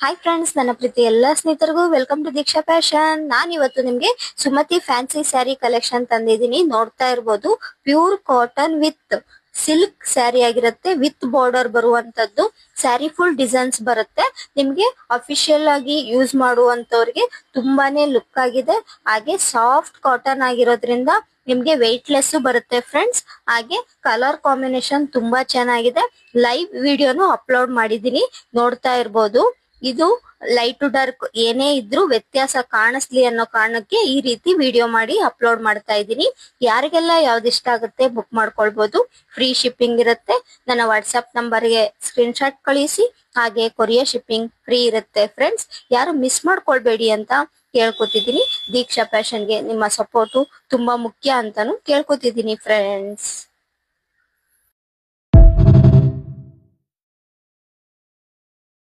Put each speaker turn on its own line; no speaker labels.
Hi friends, ನನ್ನ ಪ್ರೀತಿ ಎಲ್ಲ ಸ್ನೇಹಿತರಿಗೂ ವೆಲ್ಕಮ್ ಟು ದೀಕ್ಷಾ ಫ್ಯಾಷನ್. ನಾನು ಇವತ್ತು ನಿಮ್ಗೆ ಸುಮತಿ ಫ್ಯಾನ್ಸಿ ಸ್ಯಾರಿ ಕಲೆಕ್ಷನ್ ತಂದಿದ್ದೀನಿ. ನೋಡ್ತಾ ಇರ್ಬೋದು, pure cotton with silk sari ಆಗಿರುತ್ತೆ. ವಿತ್ ಬಾರ್ಡರ್ ಬರುವಂತದ್ದು ಸ್ಯಾರಿ ಫುಲ್ ಡಿಸೈನ್ಸ್ ಬರುತ್ತೆ. ನಿಮ್ಗೆ ಅಫಿಷಿಯಲ್ ಆಗಿ ಯೂಸ್ ಮಾಡುವಂತವ್ರಿಗೆ ತುಂಬಾನೇ ಲುಕ್ ಆಗಿದೆ. ಹಾಗೆ ಸಾಫ್ಟ್ ಕಾಟನ್ ಆಗಿರೋದ್ರಿಂದ ನಿಮ್ಗೆ ವೆಯ್ಟ್ಲೆಸ್ ಬರುತ್ತೆ ಫ್ರೆಂಡ್ಸ್. ಹಾಗೆ ಕಲರ್ ಕಾಂಬಿನೇಷನ್ ತುಂಬಾ ಚೆನ್ನಾಗಿದೆ. ಲೈವ್ ವಿಡಿಯೋನು ಅಪ್ಲೋಡ್ ಮಾಡಿದೀನಿ, ನೋಡ್ತಾ ಇರ್ಬೋದು. ಇದು ಲೈಟ್ ಟು ಡಾರ್ಕ್ ಏನೇ ಇದ್ರೂ ವ್ಯತ್ಯಾಸ ಕಾಣಿಸ್ಲಿ ಅನ್ನೋ ಕಾರಣಕ್ಕೆ ಈ ರೀತಿ ವಿಡಿಯೋ ಮಾಡಿ ಅಪ್ಲೋಡ್ ಮಾಡ್ತಾ ಇದ್ದೀನಿ. ಯಾರಿಗೆಲ್ಲ ಯಾವ್ದು ಇಷ್ಟ ಆಗುತ್ತೆ ಬುಕ್ ಮಾಡ್ಕೊಳ್ಬಹುದು. ಫ್ರೀ ಶಿಪ್ಪಿಂಗ್ ಇರುತ್ತೆ. ನನ್ನ ವಾಟ್ಸ್ಆಪ್ ನಂಬರ್ಗೆ ಸ್ಕ್ರೀನ್ ಶಾಟ್ ಕಳಿಸಿ. ಹಾಗೆ ಕೊರಿಯರ್ ಶಿಪ್ಪಿಂಗ್ ಫ್ರೀ ಇರುತ್ತೆ ಫ್ರೆಂಡ್ಸ್. ಯಾರು ಮಿಸ್ ಮಾಡ್ಕೊಳ್ಬೇಡಿ ಅಂತ ಕೇಳ್ಕೊತಿದ್ದೀನಿ. ದೀಕ್ಷಾ ಫ್ಯಾಷನ್ಗೆ ನಿಮ್ಮ ಸಪೋರ್ಟು ತುಂಬಾ ಮುಖ್ಯ ಅಂತಾನು ಕೇಳ್ಕೊತಿದ್ದೀನಿ ಫ್ರೆಂಡ್ಸ್.